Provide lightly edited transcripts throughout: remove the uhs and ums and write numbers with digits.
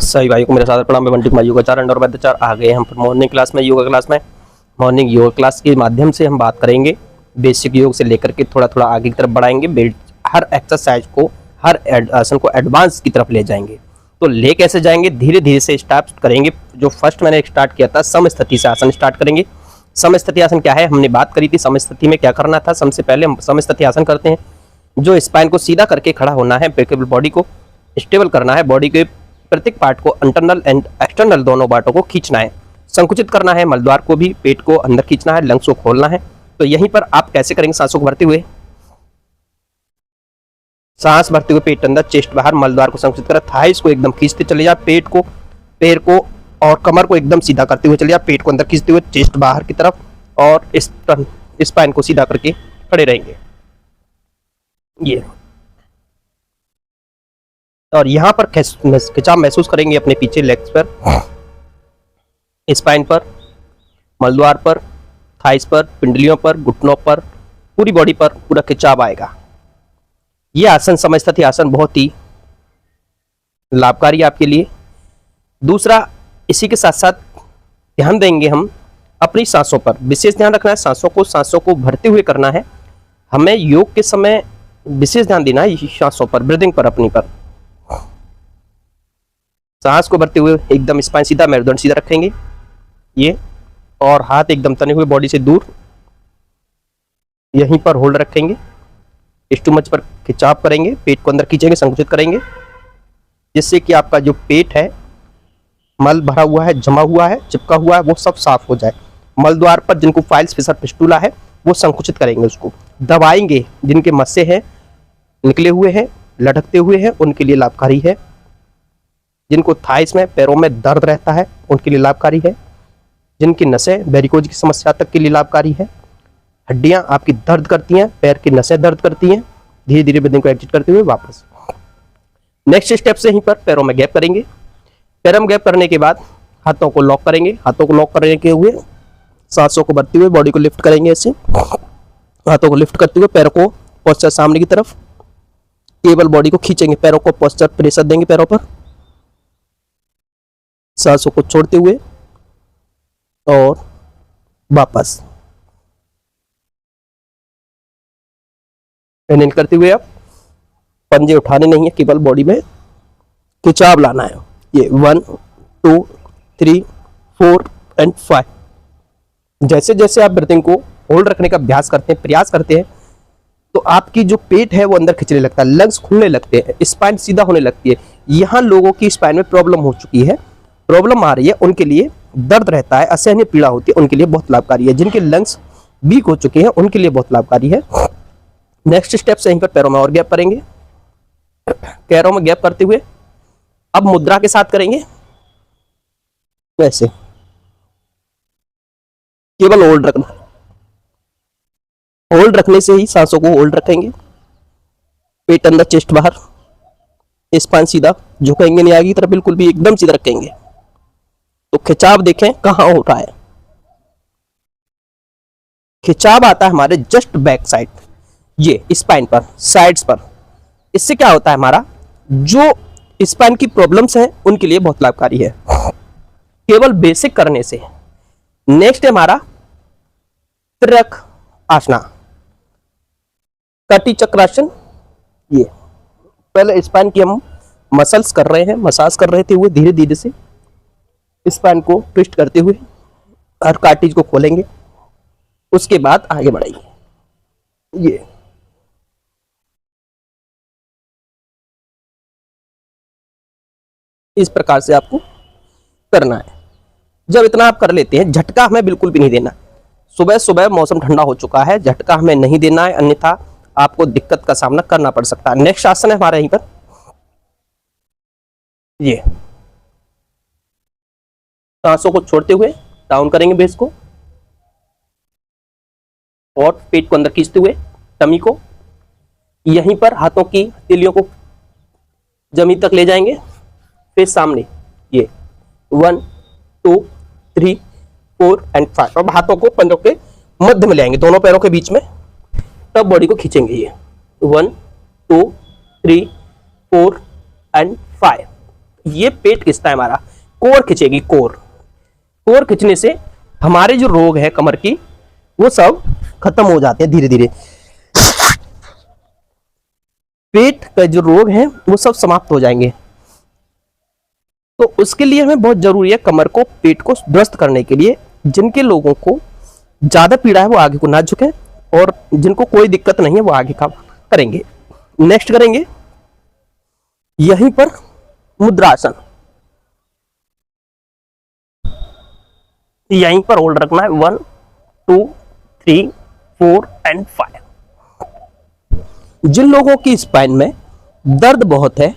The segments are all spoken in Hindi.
सभी भाई को मेरे साथ प्रणाम। मैं बंटी कुमार योगाचार्य और वैद्याचार्य आ गए हम मॉर्निंग क्लास में, योगा क्लास में। मॉर्निंग योगा क्लास के माध्यम से हम बात करेंगे बेसिक योग से लेकर के थोड़ा थोड़ा आगे की तरफ बढ़ाएंगे। बेल्ट हर एक्सरसाइज को, हर आसन को एडवांस की तरफ ले जाएंगे। तो ले कैसे जाएंगे, धीरे धीरे से स्टार्ट करेंगे। जो फर्स्ट मैंने स्टार्ट किया था समस्थिति से आसन स्टार्ट करेंगे। समस्थिति आसन क्या है, हमने बात करी थी समस्थिति में क्या करना था। सबसे पहले हम समस्थिति आसन करते हैं। जो स्पाइन को सीधा करके खड़ा होना है, बॉडी को स्टेबल करना है, बॉडी के प्रत्येक पार्ट को इंटरनल एंड एक्सटर्नल दोनों पार्टों को खींचना है, संकुचित करना है, मलद्वार को भी, पेट को अंदर खींचना है, लंग्स को खोलना है। तो यहीं पर आप कैसे करेंगे, सांसों को भरते हुए, सांस भरते हुए पेट अंदर, चेस्ट बाहर, मलद्वार को संकुचित कर, थाइस को एकदम खींचते चले जा, पेट को, पैर को और कमर को एकदम सीधा करते हुए चले जा, पेट को अंदर खींचते हुए, चेस्ट बाहर की तरफ, और स्पाइन को सीधा करके खड़े रहेंगे ये। और यहां पर खिंचाव महसूस करेंगे अपने पीछे लेग्स पर, स्पाइन पर, मलद्वार पर, थाइस पर, पिंडलियों पर, घुटनों पर, पूरी बॉडी पर पूरा खिंचाव आएगा। यह आसन समस्थिति आसन बहुत ही लाभकारी है आपके लिए। दूसरा, इसी के साथ साथ ध्यान देंगे हम अपनी सांसों पर, विशेष ध्यान रखना है। सांसों को भरते हुए करना है हमें। योग के समय विशेष ध्यान देना है सांसों पर, ब्रीदिंग पर, अपनी पर। सांस को भरते हुए एकदम स्पाइन सीधा, मेरुदंड सीधा रखेंगे ये, और हाथ एकदम तने हुए बॉडी से दूर यहीं पर होल्ड रखेंगे। स्टमच पर खिंचाव करेंगे, पेट को अंदर खींचेंगे, संकुचित करेंगे, जिससे कि आपका जो पेट है, मल भरा हुआ है, जमा हुआ है, चिपका हुआ है, वो सब साफ हो जाए। मलद्वार पर जिनको फाइल्स फिशर फिस्टुला है वो संकुचित करेंगे, उसको दबाएंगे। जिनके मस्से हैं, निकले हुए हैं, लटकते हुए हैं, उनके लिए लाभकारी है। जिनको थाइस में, पैरों में दर्द रहता है उनके लिए लाभकारी है। जिनकी नसें वेरिकोज की समस्या तक के लिए लाभकारी है। हड्डियां आपकी दर्द करती हैं, पैर की नसें दर्द करती हैं, धीरे धीरे ब्रीदिंग को एग्जिट करते हुए वापस। नेक्स्ट स्टेप से यहीं पर पैरों में गैप करेंगे। पैरों में गैप करने के बाद हाथों को लॉक करेंगे। हाथों को लॉक करने के हुए सांसों को भरते हुए बॉडी को लिफ्ट करेंगे। ऐसे हाथों को लिफ्ट करते हुए पैरों को पोस्चर सामने की तरफ, केवल बॉडी को खींचेंगे, पैरों को पोस्चर प्रेशर देंगे पैरों पर, सांसों को छोड़ते हुए और वापस इनहेल करते हुए। आप पंजे उठाने नहीं है, केवल बॉडी में खिंचाव लाना है। ये 1 2 3 4 एंड 5। जैसे जैसे आप ब्रीथिंग को होल्ड रखने का अभ्यास करते हैं, प्रयास करते हैं, तो आपकी जो पेट है वो अंदर खिंचने लगता है, लंग्स खुलने लगते हैं, स्पाइन सीधा होने लगती है। यहाँ लोगों की स्पाइन में प्रॉब्लम हो चुकी है, प्रॉब्लम आ रही है, उनके लिए दर्द रहता है, असहनीय पीड़ा होती है, उनके लिए बहुत लाभकारी है। जिनके लंग्स वीक हो चुके हैं उनके लिए बहुत लाभकारी है। नेक्स्ट स्टेप से यहीं पर पैरों में और गैप करेंगे। पैरों में गैप करते हुए अब मुद्रा के साथ करेंगे वैसे, केवल होल्ड रखना। होल्ड रखने से ही सांसों को होल्ड रखेंगे, पेट अंदर, चेस्ट बाहर, स्पाइन सीधा, झुकेंगे नहीं आगे की तरफ, बिल्कुल भी एकदम सीधा रखेंगे। तो खिंचाव देखें कहां हो रहा है, खिंचाव आता है हमारे जस्ट बैक साइड, ये स्पाइन पर, साइड्स पर। इससे क्या होता है, हमारा जो स्पाइन की प्रॉब्लम्स हैं उनके लिए बहुत लाभकारी है, केवल बेसिक करने से। नेक्स्ट है हमारा त्रिक आसना, कटी चक्रासन। ये पहले स्पाइन की हम मसल्स कर रहे हैं, मसाज कर रहे थे हुए, धीरे धीरे से स्पाइन को ट्विस्ट करते हुए हर कार्टिज को खोलेंगे, उसके बाद आगे बढ़ाएंगे। ये इस प्रकार से आपको करना है। जब इतना आप कर लेते हैं, झटका हमें बिल्कुल भी नहीं देना। सुबह सुबह मौसम ठंडा हो चुका है, झटका हमें नहीं देना है, अन्यथा आपको दिक्कत का सामना करना पड़ सकता है। नेक्स्ट आसन है हमारा यहीं पर, ये सांसों को छोड़ते हुए डाउन करेंगे बेस को, और पेट को अंदर खींचते हुए टमी को, यहीं पर हाथों की हथेलियों को जमीन तक ले जाएंगे, फिर सामने ये 1 2 3 4 एंड 5। अब हाथों को पंजों के मध्य में ले आएंगे, दोनों पैरों के बीच में, तब बॉडी को खींचेंगे। ये 1 2 3 4 एंड 5। ये पेट खिंचता है हमारा, कोर खिंचेगी, कोर खिंचने से हमारे जो रोग है कमर की वो सब खत्म हो जाते हैं धीरे धीरे। पेट का जो रोग है वो सब समाप्त हो जाएंगे। तो उसके लिए हमें बहुत जरूरी है कमर को, पेट को दुरुस्त करने के लिए। जिनके लोगों को ज्यादा पीड़ा है वो आगे को ना झुके, और जिनको कोई दिक्कत नहीं है वो आगे काम करेंगे। नेक्स्ट करेंगे यहीं पर मुद्रासन। यहीं पर होल्ड रखना है 1 2 3 4 एंड 5। जिन लोगों की स्पाइन में दर्द बहुत है,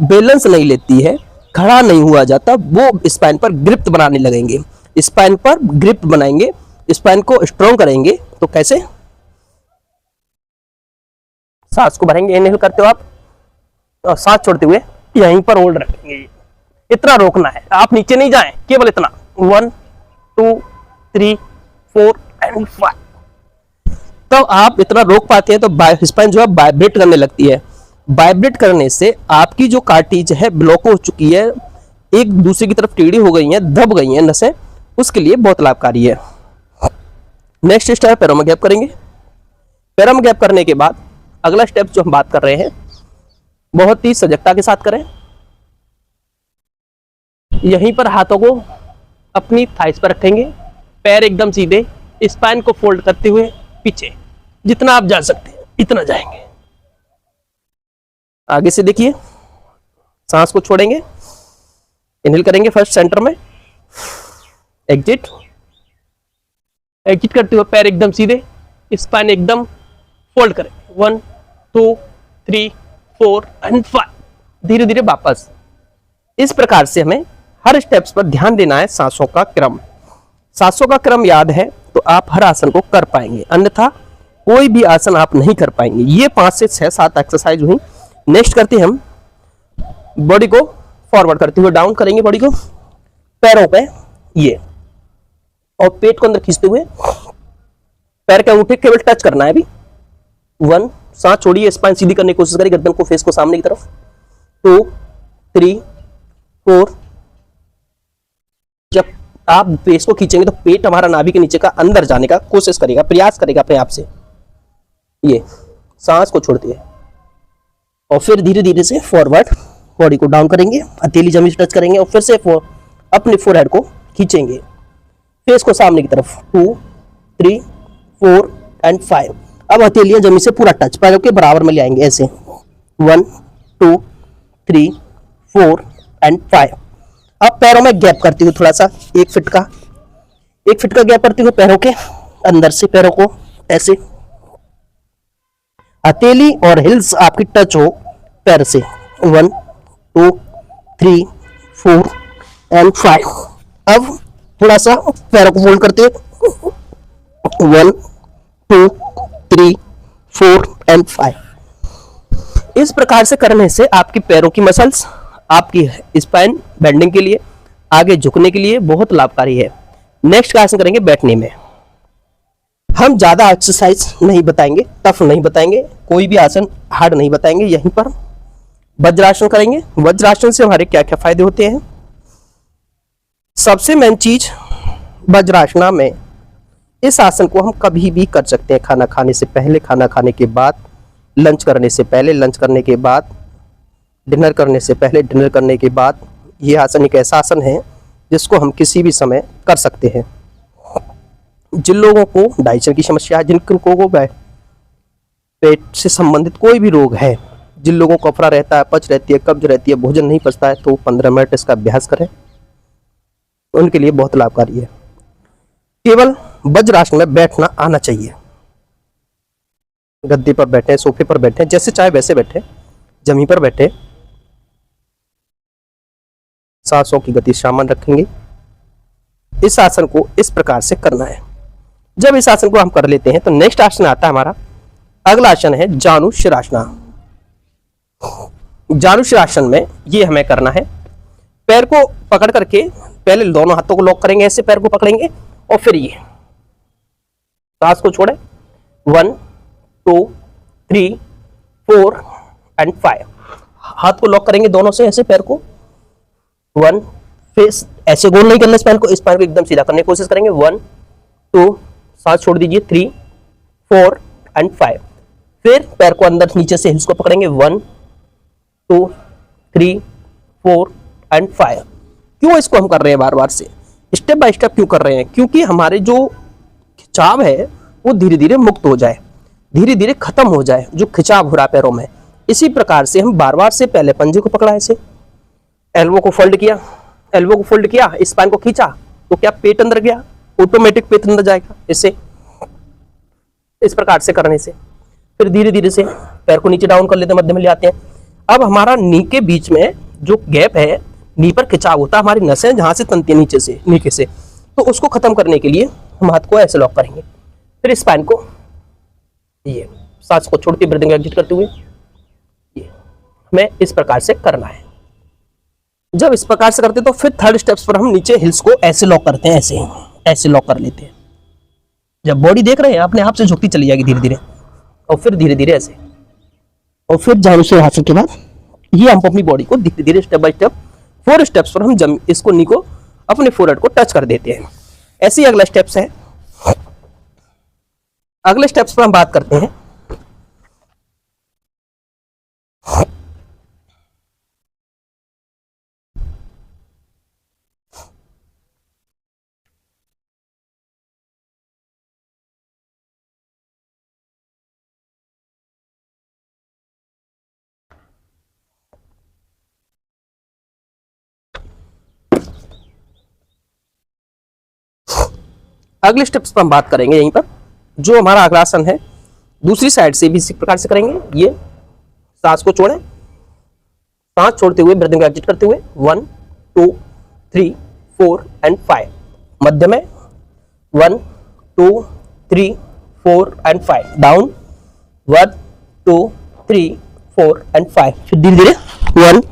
बैलेंस नहीं लेती है, खड़ा नहीं हुआ जाता, वो स्पाइन पर ग्रिप बनाने लगेंगे। स्पाइन पर ग्रिप बनाएंगे, स्पाइन को स्ट्रॉन्ग करेंगे। तो कैसे? सांस को भरेंगे, इनहेल करते हो आप, और सांस छोड़ते हुए यहीं पर होल्ड रखेंगे। इतना रोकना है, आप नीचे नहीं जाएं, केवल इतना 1 2 3 4 एंड 5। तब आप इतना रोक पाते हैं तो स्पाइन जो है वाइब्रेट करने लगती है। वाइब्रेट करने से आपकी जो कार्टिज है ब्लॉक हो चुकी है, एक दूसरे की तरफ टेढ़ी हो गई है, दब गई है नसें, उसके लिए बहुत लाभकारी है। नेक्स्ट स्टेप है पैरों में गैप करेंगे। पैरों में गैप करने के बाद अगला स्टेप जो हम बात कर रहे हैं बहुत ही सजगता के साथ करें। यहीं पर हाथों को अपनी थाइस पर रखेंगे, पैर एकदम सीधे, स्पाइन को फोल्ड करते हुए पीछे, जितना आप जा सकते हैं इतना जाएंगे। आगे से देखिए, सांस को छोड़ेंगे, इनहेल करेंगे फर्स्ट सेंटर में, एग्जिट करते हुए पैर एकदम सीधे, स्पाइन एकदम फोल्ड करें 1 2 3 4 एंड 5। धीरे धीरे वापस। इस प्रकार से हमें हर स्टेप्स पर ध्यान देना है। सांसों का क्रम, सांसों का क्रम याद है तो आप हर आसन को कर पाएंगे, अन्यथा कोई भी आसन आप नहीं कर पाएंगे। ये 5 से 6 7 एक्सरसाइज हुई। नेक्स्ट करते हैं हम बॉडी को फॉरवर्ड करते हुए डाउन करेंगे, बॉडी को पैरों पे ये, और पेट को अंदर खींचते हुए पैर के अंगूठे केवल टच करना है। अभी 1, सांस छोड़िए, स्पाइन सीधी करने की कोशिश करिए, गर्दन को, फेस को सामने की तरफ, 2 3 4। जब आप फेस को खींचेंगे तो पेट हमारा नाभि के नीचे का अंदर जाने का कोशिश करेगा, प्रयास करेगा अपने आप से। ये सांस को छोड़ते हैं और फिर धीरे धीरे से फॉरवर्ड बॉडी को डाउन करेंगे, हथेली जमीन से टच करेंगे और फिर से अपने फोरहेड को खींचेंगे, फेस को सामने की तरफ, 2 3 4 एंड 5। अब हथेलियां जमीन से पूरा टच, पैरों के बराबर में ले आएंगे ऐसे, 1 2 3 4 एंड 5। अब पैरों में गैप करते हुए थोड़ा सा 1 फीट का गैप करते हुए पैरों के अंदर से पैरों को ऐसे, हथेली और हिल्स आपकी टच हो पैर से, 1 2 3 4 एंड 5। अब थोड़ा सा पैरों को फोल्ड करते हुए 1 2 3 4 एंड 5। इस प्रकार से करने से आपकी पैरों की मसल्स, आपकी स्पाइन बेंडिंग के लिए, आगे झुकने के लिए बहुत लाभकारी है। नेक्स्ट का आसन करेंगे बैठने में। हम ज्यादा एक्सरसाइज नहीं बताएंगे, टफ नहीं बताएंगे, कोई भी आसन हार्ड नहीं बताएंगे। यहीं पर वज्रासन करेंगे। वज्रासन से हमारे क्या क्या फायदे होते हैं? सबसे मेन चीज वज्रासना में, इस आसन को हम कभी भी कर सकते हैं, खाना खाने से पहले, खाना खाने के बाद, लंच करने से पहले, लंच करने के बाद, डिनर करने से पहले, डिनर करने के बाद। ये आसन एक ऐसा आसन है जिसको हम किसी भी समय कर सकते हैं। जिन लोगों को डाइजेशन की समस्या है, जिन लोगों को पेट से संबंधित कोई भी रोग है, जिन लोगों को अफरा रहता है, पच रहती है, कब्ज रहती है, भोजन नहीं पचता है, तो 15 मिनट इसका अभ्यास करें, उनके लिए बहुत लाभकारी है। केवल वज्रासन में बैठना आना चाहिए। गद्दे पर बैठे, सोफे पर बैठे, जैसे चाहे वैसे बैठे, जमीन पर बैठे, सांसों की गति सामान्य रखेंगे। इस आसन को इस प्रकार से करना है। जब इस आसन को हम कर लेते हैं तो नेक्स्ट आसन आता है हमारा, अगला आसन है जानु शिरासना। जानु शिरासन में ये हमें करना है, पैर को पकड़ करके पहले दोनों हाथों को लॉक करेंगे, ऐसे पैर को पकड़ेंगे और फिर ये सांस को छोड़े, 1 2 3 4 एंड 5। हाथ को लॉक करेंगे दोनों से, ऐसे पैर को 1, फिर ऐसे गोल नहीं करना स्पाइन को एकदम सीधा करने की कोशिश करेंगे। 1 2, सांस छोड़ दीजिए। 3 4 एंड 5। फिर पैर को अंदर नीचे से हिल्स को पकड़ेंगे। 1 2 3 4 एंड 5। क्यों इसको हम कर रहे हैं बार बार से, स्टेप बाय स्टेप क्यों कर रहे हैं? क्योंकि हमारे जो खिंचाव है वो धीरे धीरे मुक्त हो जाए, धीरे धीरे खत्म हो जाए जो खिंचाव हो रहा है पैरों में। इसी प्रकार से हम बार बार से पहले पंजे को पकड़ा, ऐसे एल्बो को फोल्ड किया, एल्बो को फोल्ड किया, स्पाइन को खींचा तो क्या पेट अंदर गया, ऑटोमेटिक पेट अंदर जाएगा। इससे इस प्रकार से करने से फिर धीरे धीरे से पैर को नीचे डाउन कर लेते हैं, मध्य में ले आते हैं। अब हमारा नी के बीच में जो गैप है, नी पर खिंचाव होता है, हमारी नसें जहां से तनती है नीचे से, नीचे से, तो उसको खत्म करने के लिए हम हाथ को ऐसे लॉक करेंगे। फिर स्पाइन को ये सांस को छोड़ते ब्रीदिंग एग्जिट करते हुए ये हमें इस प्रकार से करना है। जब इस प्रकार से करते हैं तो फिर थर्ड स्टेप्स पर हम नीचे हिल्स को ऐसे लॉक करते हैं, ऐसे लॉक कर लेते हैं। जब बॉडी देख रहे हैं अपने आप से झुकती चली जाएगी धीरे धीरे, और फिर धीरे धीरे ऐसे, और फिर झाड़ू से हाथ के बाद ये हम अपनी बॉडी को धीरे धीरे स्टेप बाय स्टेप 4 स्टेप्स पर हम इसको नी को अपने फोरहेड को टच कर देते हैं। ऐसे ही अगला स्टेप्स है। अगले स्टेप्स पर हम बात करते हैं अगले स्टेप्स पर हम बात करेंगे यहीं पर जो हमारा अग्रासन है, दूसरी साइड से भी इसी प्रकार से करेंगे। ये सांस को छोड़ें, सांस छोड़ते हुए ब्रीदिंग एग्जिट करते हुए 1 2 3 4 एंड 5। मध्य में 1 2 3 4 एंड 5। Down 1 2 3 4 and 5। फिर धीरे धीरे 1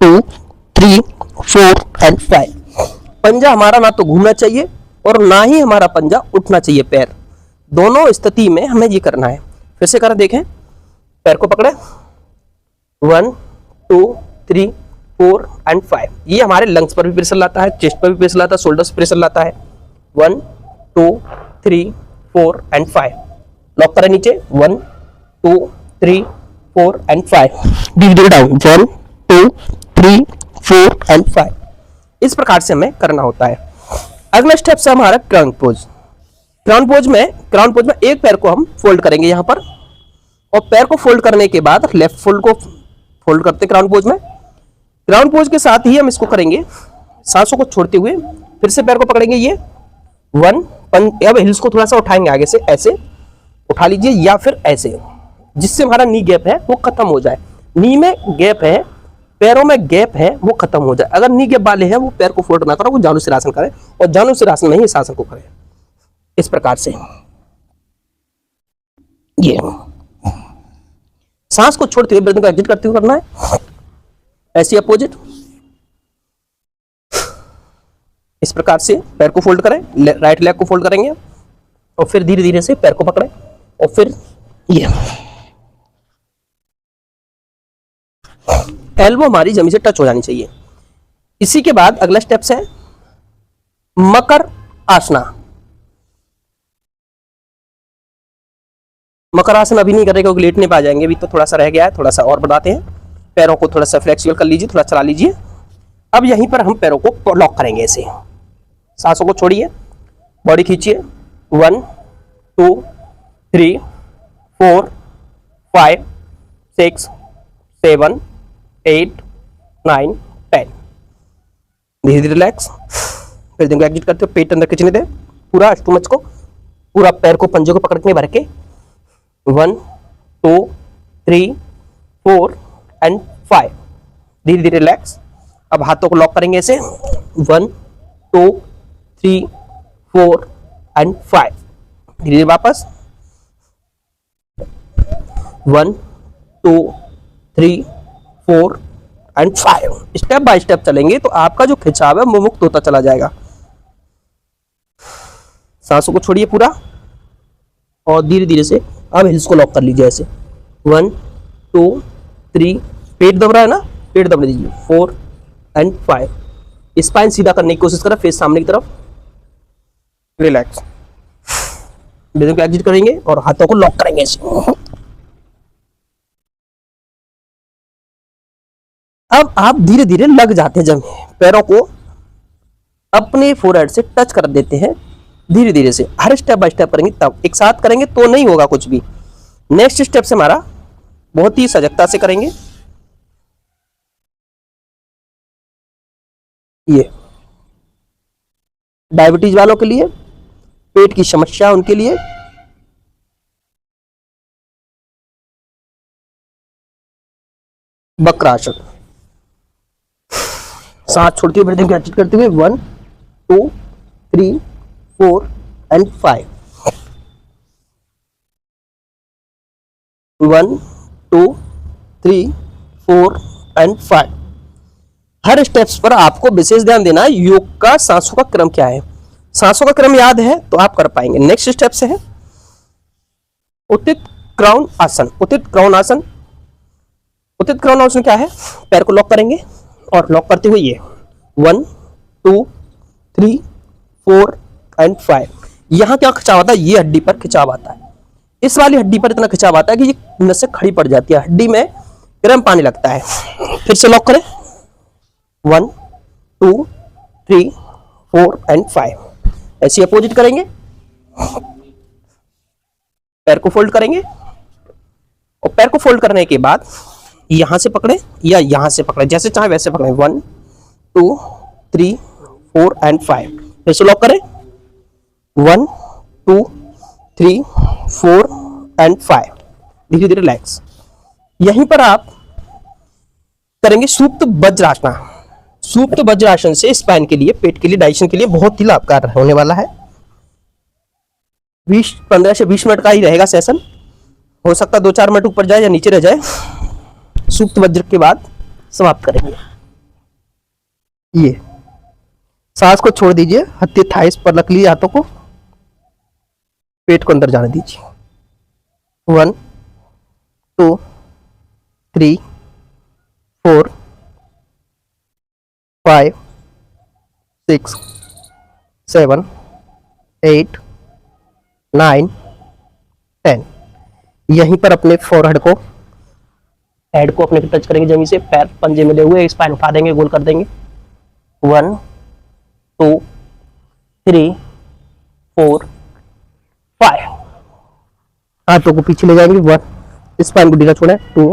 2 3 4 एंड 5। पंजा हमारा ना तो घूमना चाहिए और ना ही हमारा पंजा उठना चाहिए। पैर दोनों स्थिति में हमें ये करना है। फिर से कर देखें, पैर को पकड़े 1 2 3 4 एंड 5। ये हमारे लंग्स पर भी प्रेशर लाता है, चेस्ट पर भी प्रेशर लाता है, शोल्डर्स पर प्रेशर लाता है। 1 2 3 4 एंड 5। लॉक करें नीचे 1 2 3 4 एंड 5। धीरे धीरे डाउन 1 2 3 4 एंड 5। इस प्रकार से हमें करना होता है। अगला स्टेप है हमारा क्राउन पोज। क्राउन पोज में एक पैर को हम फोल्ड करेंगे यहाँ पर, और पैर को फोल्ड करने के बाद लेफ्ट फोल्ड को फोल्ड करते हैं क्राउन पोज में। क्राउन पोज के साथ ही हम इसको करेंगे सांसों को छोड़ते हुए, फिर से पैर को पकड़ेंगे ये 1। अब हिल्स को थोड़ा सा उठाएंगे आगे से, ऐसे उठा लीजिए या फिर ऐसे, जिससे हमारा नी गैप है वो खत्म हो जाए। नी में गैप है, पैरों में गैप है, वो खत्म हो जाए। अगर नी गैप वाले हैं वो पैर को फोल्ड ना करो, वो जानुसिरासन करें, और जानुसिरासन में ही इस आसन को करें इस प्रकार से। ये सांस को छोड़ते हुए ब्रीदिंग को एग्जिट करते हुए करना है। ऐसे अपोजिट इस प्रकार से पैर को फोल्ड करें, राइट लेग को फोल्ड करेंगे, और फिर धीरे धीरे से पैर को पकड़ें, और फिर ये एल्बो हमारी जमीन से टच हो जानी चाहिए। इसी के बाद अगला स्टेप्स है मकर आसना। मकर आसन अभी नहीं करेंगे क्योंकि लेटने पे आ जाएंगे, अभी तो थोड़ा सा रह गया है, थोड़ा सा और बढ़ाते हैं। पैरों को थोड़ा सा फ्लेक्सिबल कर लीजिए, थोड़ा चला लीजिए। अब यहीं पर हम पैरों को लॉक करेंगे ऐसे। सांसों को छोड़िए, बॉडी खींचिए 1 2 3 4 5 6 7 8 9 10। धीरे धीरे रिलैक्स, फिर दिन को एग्जिट करते हो, पेट अंदर खींचने दे पूरा स्टमच को, पूरा पैर को पंजे को पकड़ के भर के 1 2 3 4 एंड 5। धीरे धीरे रिलैक्स। अब हाथों को लॉक करेंगे ऐसे 1 2 3 4 एंड 5। धीरे धीरे वापस 1 2 3 4 एंड 5। स्टेप बाय स्टेप चलेंगे तो आपका जो खिंचाव है वो मुक्त होता चला जाएगा। सांसों को छोड़िए पूरा, और धीरे धीरे से अब हिल्स को लॉक कर लीजिए ऐसे 1 2 3। पेट दब रहा है ना, पेट दबने दीजिए 4 एंड 5। स्पाइन सीधा करने की कोशिश करें, फेस सामने की तरफ, रिलैक्स। ब्रीदिंग को एग्जिट करेंगे और हाथों को लॉक करेंगे ऐसे। अब आप धीरे धीरे लग जाते हैं, जब पैरों को अपने फोरहेड से टच कर देते हैं धीरे धीरे से। हर स्टेप बाय स्टेप करेंगे, तब एक साथ करेंगे तो नहीं होगा कुछ भी। नेक्स्ट स्टेप से हमारा बहुत ही सजगता से करेंगे। ये डायबिटीज वालों के लिए, पेट की समस्या उनके लिए, वक्रासन। सांस छोड़ते हुए ब्रीदिंग एग्जिट करते हुए 1 2 3 4 एंड 5। 1 2 3 4 एंड 5। हर स्टेप्स पर आपको विशेष ध्यान देना है योग का सांसों का क्रम क्या है। सांसों का क्रम याद है तो आप कर पाएंगे। नेक्स्ट स्टेप से है उत्थित क्राउन आसन। उत्थित क्राउन आसन, उत्थित क्राउन आसन क्या है? पैर को लॉक करेंगे और लॉक करते हुए ये 1 2 3 4 एंड 5। यहां क्या खिंचाव आता है? ये हड्डी पर खिंचाव आता है। इस वाली हड्डी पर इतना खिंचाव आता है कि ये नसें खड़ी पड़ जाती है, हड्डी में क्रैम्प आने लगता है। फिर से लॉक करें 1 2 3 4 एंड 5। ऐसे अपोजिट करेंगे, पैर को फोल्ड करेंगे और पैर को फोल्ड करने के बाद यहां से पकड़े या यहां से पकड़े, जैसे चाहे वैसे पकड़े। 1 2 3 4 एंड 5। फिर से लॉक करें 1 2 3 4 एंड 5। धीरे धीरे रिलैक्स। यहीं पर आप करेंगे सुप्त वज्रासन। सुप्त वज्रासन से स्पाइन के लिए, पेट के लिए, डाइजेशन के लिए बहुत ही लाभकारी होने वाला है। 15 से 20 मिनट का ही रहेगा सेशन। हो सकता है 2-4 मिनट ऊपर जाए या नीचे रह जाए। सुप्त वज्र के बाद समाप्त करेंगे। ये सांस को छोड़ दीजिए, हत्थे थाइस पर रख लीजिए हाथों को, पेट को अंदर जाने दीजिए। 1 2 3 4 5 6 7 8 9 10। यहीं पर अपने फोरहेड को, हेड को अपने टच करेंगे जमीन से, पैर पंजे मिले हुए, स्पाइन उठा देंगे, गोल कर देंगे। 1 2 3 4 5। हाथों को पीछे ले जाएंगे। 1 स्पाइन को ढीला छोड़े, 2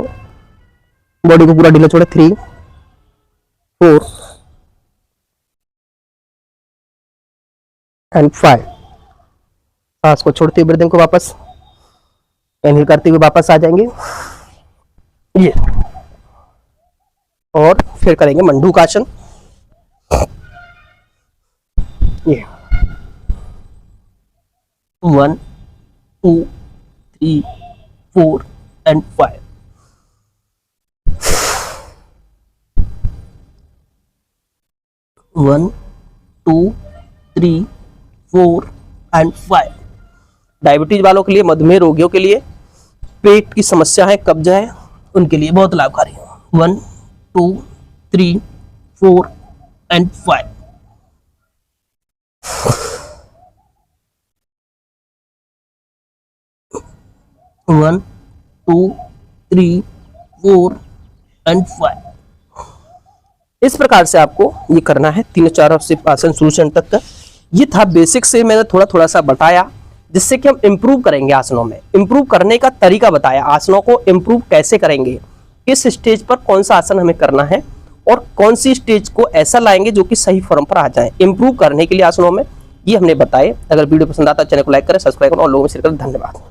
बॉडी को पूरा ढीला छोड़े, 3 4 एंड 5। सांस को छोड़ते हुए ब्रीदिंग को वापस इनहेल करते हुए वापस आ जाएंगे ये, और फिर करेंगे मंडूकासन। ये 1 2 3 4 एंड 5। 1 2 3 4 एंड 5। डायबिटीज वालों के लिए, मधुमेह रोगियों के लिए, पेट की समस्या है, कब्ज है, उनके लिए बहुत लाभकारी है। 1 2 3 4 एंड 5। 1 2 3 4 एंड 5। इस प्रकार से आपको ये करना है 3-4 आसन शुरू से अंत तक का। ये था बेसिक से मैंने थोड़ा थोड़ा सा बताया, जिससे कि हम इंप्रूव करेंगे आसनों में। इंप्रूव करने का तरीका बताया, आसनों को इंप्रूव कैसे करेंगे, किस स्टेज पर कौन सा आसन हमें करना है और कौन सी स्टेज को ऐसा लाएंगे जो कि सही फॉर्म पर आ जाए इंप्रूव करने के लिए आसनों में, ये हमने बताए। अगर वीडियो पसंद आता है चैनल को लाइक करें, सब्सक्राइब करें और लोगों में शेयर करें। धन्यवाद।